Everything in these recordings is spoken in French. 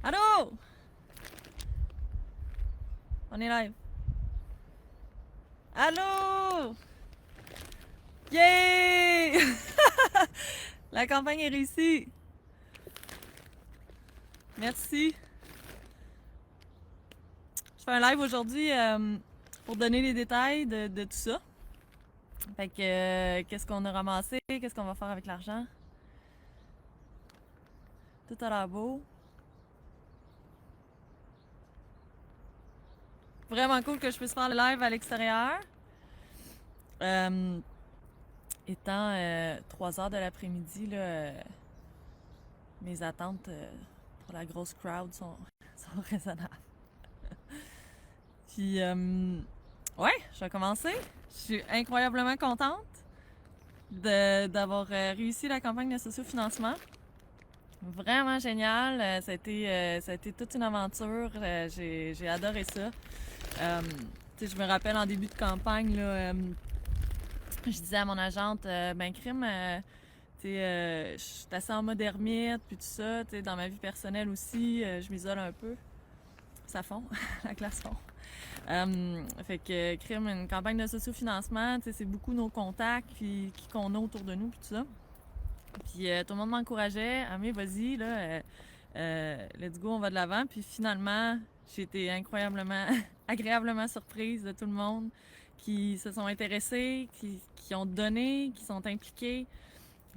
Allô? On est live. Allô? Yay! La campagne est réussie. Merci. Je fais un live aujourd'hui pour donner les détails de tout ça. Fait que qu'est-ce qu'on a ramassé, qu'est-ce qu'on va faire avec l'argent. Tout a l'air beau. Vraiment cool que je puisse faire le live à l'extérieur. Étant 3 heures de l'après-midi, là, mes attentes pour la grosse crowd sont raisonnables. Puis, ouais, je vais commencer. Je suis incroyablement contente d'avoir réussi la campagne de sociofinancement. Vraiment génial. Ça a été toute une aventure. J'ai adoré ça. Je me rappelle en début de campagne, là, je disais à mon agente, ben crime, je suis assez en mode ermite, puis tout ça, dans ma vie personnelle aussi, je m'isole un peu. Ça fond, la classe fond. Fait que crime, une campagne de sociofinancement, c'est beaucoup nos contacts, puis qui qu'on a autour de nous, puis tout ça. Puis tout le monde m'encourageait, ah mais vas-y, là, let's go, on va de l'avant. Puis finalement, j'ai été incroyablement, agréablement surprise de tout le monde qui se sont intéressés, qui ont donné, qui sont impliqués.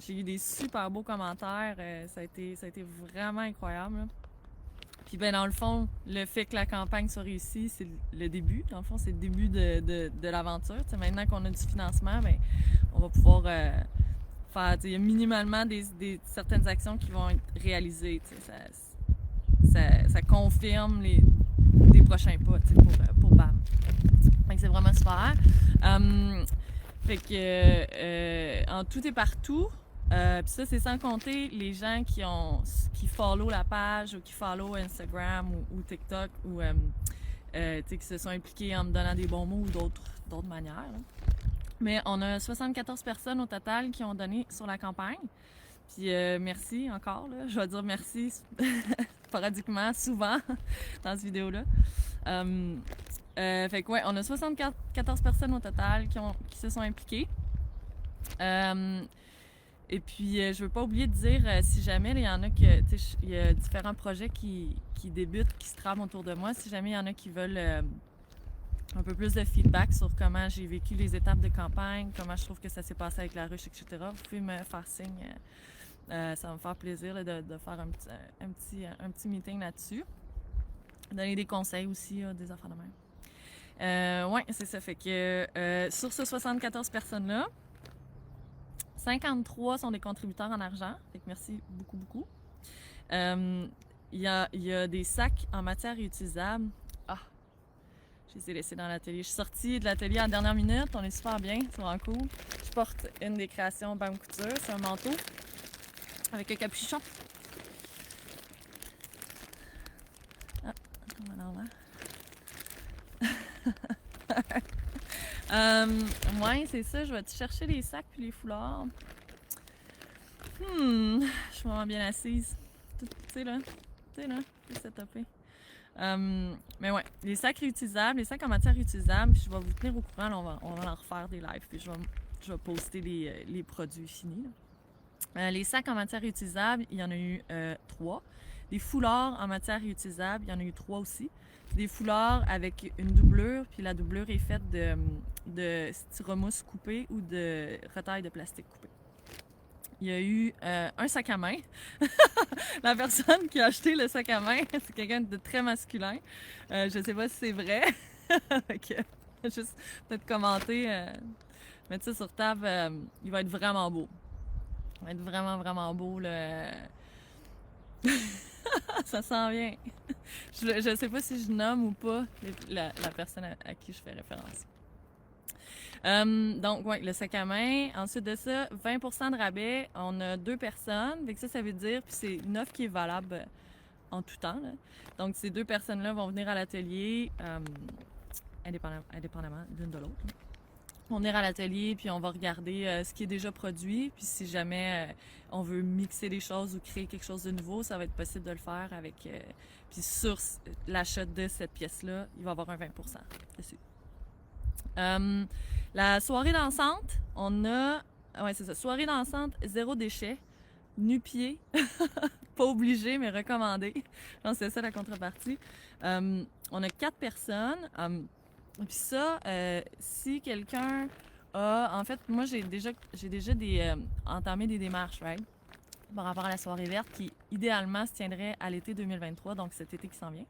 J'ai eu des super beaux commentaires, ça a été vraiment incroyable, là. Puis ben dans le fond, le fait que la campagne soit réussie, c'est le début. Dans le fond, c'est le début de l'aventure. T'sais, maintenant qu'on a du financement, ben on va pouvoir faire, il y a minimalement certaines actions qui vont être réalisées. Ça confirme les prochains pas pour BAM. Fait que c'est vraiment super. Fait que en tout et partout, puis ça, c'est sans compter les gens qui follow la page ou qui follow Instagram ou TikTok ou qui se sont impliqués en me donnant des bons mots ou d'autres manières, là. Mais on a 74 personnes au total qui ont donné sur la campagne. Puis merci encore, là. Je vais dire merci sporadiquement, souvent, dans cette vidéo-là. Fait que ouais, on a 74 personnes au total qui se sont impliquées. Et puis, je veux pas oublier de dire, si jamais il y en a il y a différents projets qui débutent, qui se trament autour de moi, si jamais il y en a qui veulent un peu plus de feedback sur comment j'ai vécu les étapes de campagne, comment je trouve que ça s'est passé avec la ruche, etc., vous pouvez me faire signe. Ça va me faire plaisir là, de faire un petit meeting là-dessus. Donner des conseils aussi, des affaires de même. Ouais, c'est ça. Fait que sur ces 74 personnes-là, 53 sont des contributeurs en argent. Fait que merci beaucoup, beaucoup. Il y a des sacs en matière réutilisable. Ah, je les ai laissés dans l'atelier. Je suis sortie de l'atelier en dernière minute. On est super bien, c'est vraiment cool. Je porte une des créations BAM Couture. C'est un manteau avec un capuchon. Ah, on va l'envers. Ouais, c'est ça. Je vais te chercher les sacs puis les foulards. Je suis vraiment bien assise. Tu sais là, tout setupé. Mais ouais, les sacs réutilisables, les sacs en matière réutilisable, puis je vais vous tenir au courant, là, on va en refaire des lives, puis je vais poster les produits finis. Les sacs en matière réutilisable, il y en a eu 3. Des foulards en matière réutilisable, il y en a eu 3 aussi. Puis des foulards avec une doublure, puis la doublure est faite de styromousse coupé ou de retaille de plastique coupé. Il y a eu un sac à main. La personne qui a acheté le sac à main, c'est quelqu'un de très masculin. Je sais pas si c'est vrai. Juste peut-être commenter, mettre ça sur table. Il va être vraiment beau. Il va être vraiment, vraiment beau. Ça sent bien. Je sais pas si je nomme ou pas la personne à qui je fais référence. Donc, ouais, le sac à main. Ensuite de ça, 20% de rabais. On a 2 personnes. Fait que ça veut dire, puis c'est une offre qui est valable en tout temps, là. Donc, ces 2 personnes-là vont venir à l'atelier indépendamment l'une de l'autre. On ira à l'atelier, puis on va regarder ce qui est déjà produit. Puis si jamais on veut mixer les choses ou créer quelque chose de nouveau, ça va être possible de le faire avec... puis sur l'achat de cette pièce-là, il va y avoir un 20% dessus. La soirée dansante, on a... Ouais, c'est ça. Soirée dansante, 0 déchet, nu-pied. Pas obligé, mais recommandé. Je pense que c'est ça la contrepartie. On a 4 personnes. Puis ça, si quelqu'un a... En fait, moi, j'ai déjà entamé des démarches, right? Par rapport à la soirée verte qui, idéalement, se tiendrait à l'été 2023, donc cet été qui s'en vient.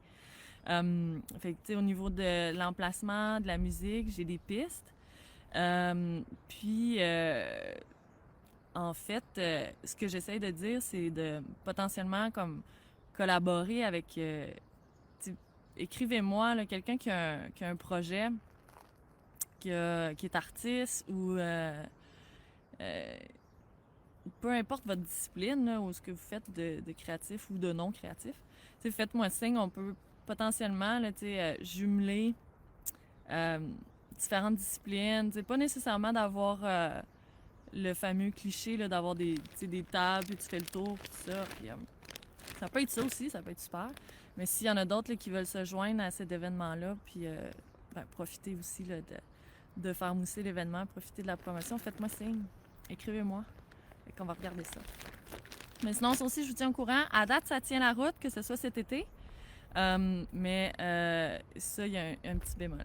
Fait que, tu sais, au niveau de l'emplacement, de la musique, j'ai des pistes. Puis, en fait, ce que j'essaie de dire, c'est de potentiellement comme collaborer avec... écrivez-moi, là, quelqu'un qui a un projet, qui est artiste ou... peu importe votre discipline là, ou ce que vous faites de créatif ou de non créatif, faites-moi signe, on peut potentiellement là, jumeler différentes disciplines. Pas nécessairement d'avoir le fameux cliché là, d'avoir des tables, puis tu fais le tour, puis tout ça. Puis, ça peut être ça aussi, ça peut être super. Mais s'il y en a d'autres là, qui veulent se joindre à cet événement-là, puis profitez aussi là, de faire mousser l'événement, profitez de la promotion, faites-moi signe, écrivez-moi. Fait qu'on va regarder ça. Mais sinon, ça aussi, je vous tiens au courant. À date, ça tient la route, que ce soit cet été. Mais ça, il y a un petit bémol.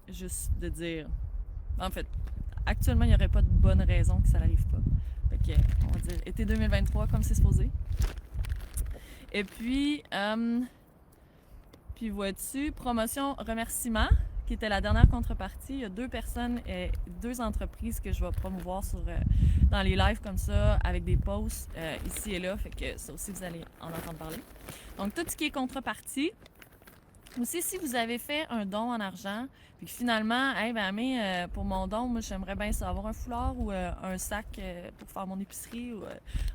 Juste de dire... En fait, actuellement, il n'y aurait pas de bonne raison que ça n'arrive pas. Fait que, on va dire été 2023, comme c'est supposé. Et puis, vois-tu, promotion remerciement, qui était la dernière contrepartie. Il y a 2 personnes et 2 entreprises que je vais promouvoir dans les lives comme ça, avec des posts ici et là. Fait que ça aussi, vous allez en entendre parler. Donc, tout ce qui est contrepartie. Aussi, si vous avez fait un don en argent, puis que finalement, hey, mais pour mon don, moi, j'aimerais bien ça avoir un foulard ou un sac pour faire mon épicerie ou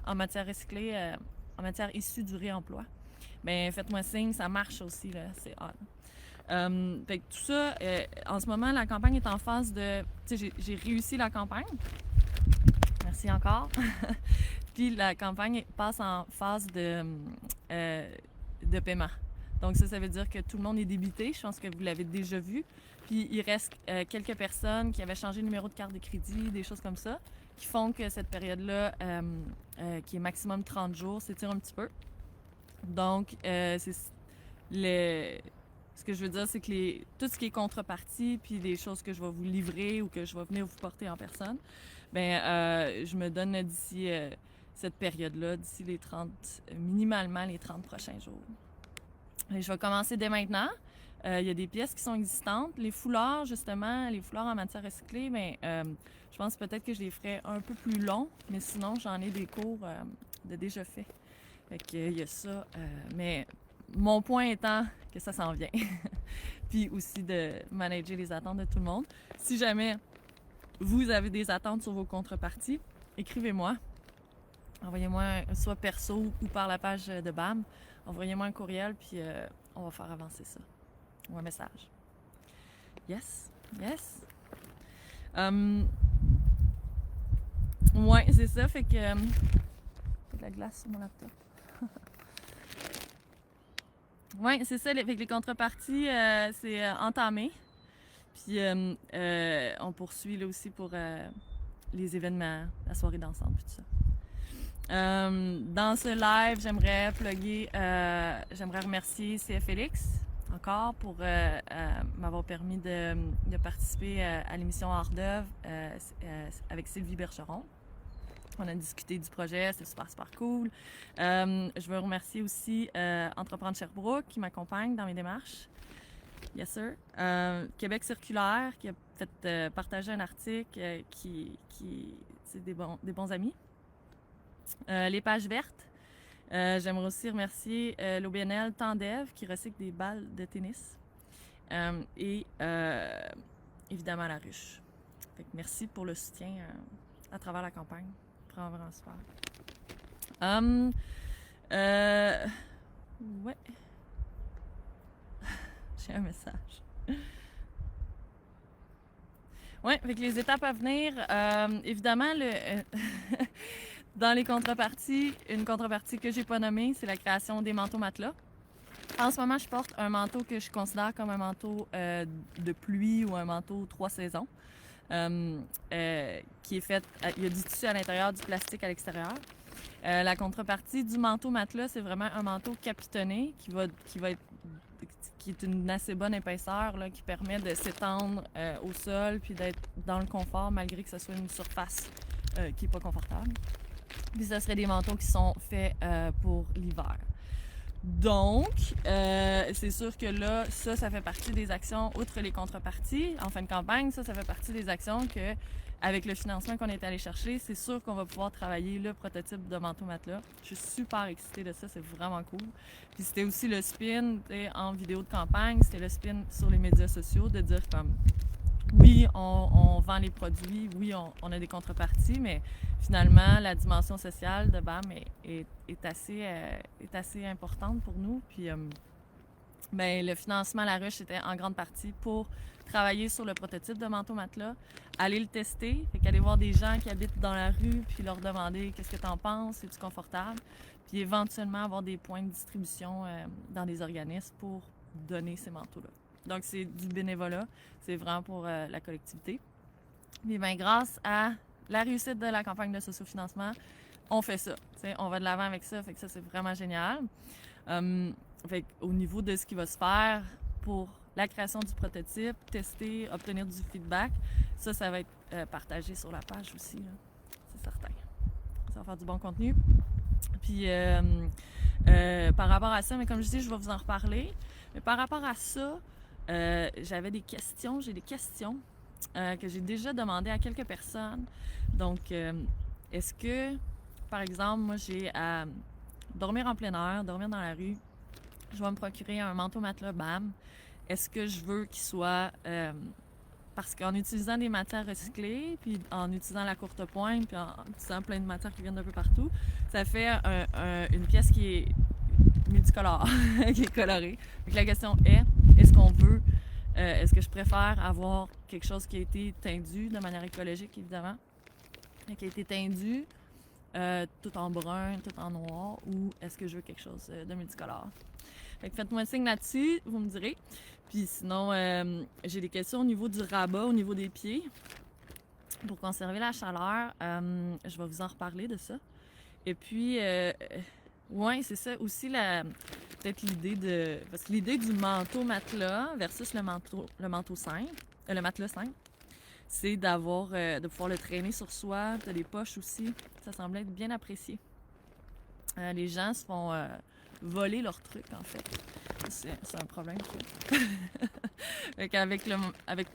en matière recyclée, en matière issue du réemploi. Bien, faites-moi signe, ça marche aussi, là, c'est hot. Fait que tout ça, en ce moment, la campagne est en phase de... Tu sais, j'ai réussi la campagne. Merci encore. Puis la campagne passe en phase de paiement. Donc ça veut dire que tout le monde est débité. Je pense que vous l'avez déjà vu. Puis il reste quelques personnes qui avaient changé le numéro de carte de crédit, des choses comme ça, qui font que cette période-là, qui est maximum 30 jours, s'étire un petit peu. Donc, ce que je veux dire, c'est que tout ce qui est contrepartie, puis les choses que je vais vous livrer ou que je vais venir vous porter en personne, je me donne d'ici cette période-là, d'ici minimalement les 30 prochains jours. Et je vais commencer dès maintenant. Il y a des pièces qui sont existantes. Les foulards, justement, les foulards en matière recyclée, je pense peut-être que je les ferai un peu plus longs, mais sinon, j'en ai des cours de déjà fait. Fait qu'il y a ça. Mais mon point étant que ça s'en vient. Puis aussi de manager les attentes de tout le monde. Si jamais vous avez des attentes sur vos contreparties, écrivez-moi. Envoyez-moi soit perso ou par la page de BAM. Envoyez-moi un courriel, puis on va faire avancer ça. Ou un message. Yes, yes. Ouais, c'est ça. Fait que... il y a de la glace sur mon laptop. Oui, c'est ça. Fait que les contreparties, c'est entamé. Puis on poursuit là aussi pour les événements, la soirée dansante, tout ça. Dans ce live, j'aimerais remercier CFLX encore pour m'avoir permis de participer à l'émission Hors d'œuvre avec Sylvie Bergeron. On a discuté du projet, c'était super, super cool. Je veux remercier aussi Entreprendre Sherbrooke qui m'accompagne dans mes démarches. Yes, sir. Québec Circulaire qui a fait partager un article c'est des bons amis. Les pages vertes. J'aimerais aussi remercier l'OBNL Tandev qui recycle des balles de tennis. Et évidemment la ruche. Fait que merci pour le soutien à travers la campagne. Vraiment super. Ouais. J'ai un message. Oui, avec les étapes à venir, évidemment, dans les contreparties, une contrepartie que j'ai pas nommée, c'est la création des manteaux matelas. En ce moment, je porte un manteau que je considère comme un manteau de pluie ou un manteau 3 saisons, qui est fait, il y a du tissu à l'intérieur, du plastique à l'extérieur. La contrepartie du manteau matelas, c'est vraiment un manteau capitonné qui est une assez bonne épaisseur là, qui permet de s'étendre au sol puis d'être dans le confort malgré que ce soit une surface qui n'est pas confortable. Puis ce serait des manteaux qui sont faits pour l'hiver. Donc, c'est sûr que là, ça fait partie des actions, outre les contreparties, en fin de campagne, ça fait partie des actions que, avec le financement qu'on est allé chercher, c'est sûr qu'on va pouvoir travailler le prototype de manteau matelas. Je suis super excitée de ça, c'est vraiment cool. Puis c'était aussi le spin en vidéo de campagne, c'était le spin sur les médias sociaux de dire comme oui, on vend les produits, oui, on a des contreparties, mais finalement, la dimension sociale de BAM est assez importante pour nous. Puis, ben, le financement à la ruche était en grande partie pour travailler sur le prototype de manteau matelas, aller le tester, fait qu'aller voir des gens qui habitent dans la rue, puis leur demander qu'est-ce que tu en penses, c'est-tu confortable, puis éventuellement avoir des points de distribution dans des organismes pour donner ces manteaux-là. Donc, c'est du bénévolat. C'est vraiment pour la collectivité. Mais bien, grâce à la réussite de la campagne de sociofinancement, on fait ça. T'sais, on va de l'avant avec ça. Fait que ça, c'est vraiment génial. Fait au niveau de ce qui va se faire pour la création du prototype, tester, obtenir du feedback, ça va être partagé sur la page aussi. Là. C'est certain. Ça va faire du bon contenu. Puis, par rapport à ça, mais comme je dis, je vais vous en reparler. Mais par rapport à ça, j'ai des questions que j'ai déjà demandées à quelques personnes. Donc, est-ce que, par exemple, moi j'ai à dormir en plein air, dormir dans la rue, je vais me procurer un manteau matelas BAM. Est-ce que je veux qu'il soit... parce qu'en utilisant des matières recyclées, puis en utilisant la courte pointe, puis en utilisant plein de matières qui viennent d'un peu partout, ça fait une pièce qui est multicolore, qui est colorée. Donc la question est, est-ce que je préfère avoir quelque chose qui a été teindu de manière écologique, évidemment, qui a été teindu tout en brun, tout en noir, ou est-ce que je veux quelque chose de multicolore? Fait que faites-moi un signe là-dessus, vous me direz. Puis sinon, j'ai des questions au niveau du rabat, au niveau des pieds. Pour conserver la chaleur, je vais vous en reparler de ça. Et puis, ouais, c'est ça aussi peut-être l'idée de... Parce que l'idée du manteau matelas versus le manteau simple, le matelas simple, c'est de pouvoir le traîner sur soi. T'as des poches aussi. Ça semble être bien apprécié. Les gens se font voler leurs trucs, en fait. C'est un problème.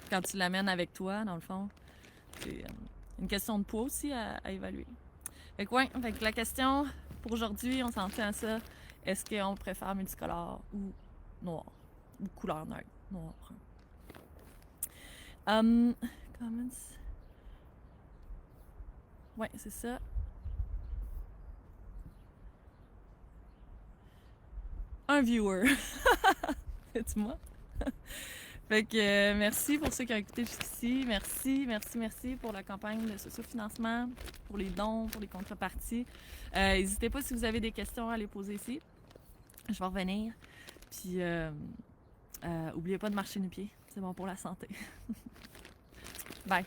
Quand tu l'amènes avec toi, dans le fond, c'est une question de poids aussi à évaluer. Fait que la question pour aujourd'hui, on s'en tient à ça. Est-ce qu'on préfère multicolore ou noir? Ou couleur neutre, noir. Comments? Ouais, c'est ça. Un viewer. C'est moi. Fait que merci pour ceux qui ont écouté jusqu'ici. Merci pour la campagne de sociofinancement, pour les dons, pour les contreparties. N'hésitez pas si vous avez des questions à les poser ici. Je vais revenir. Puis, oubliez pas de marcher nu-pied. C'est bon pour la santé. Bye.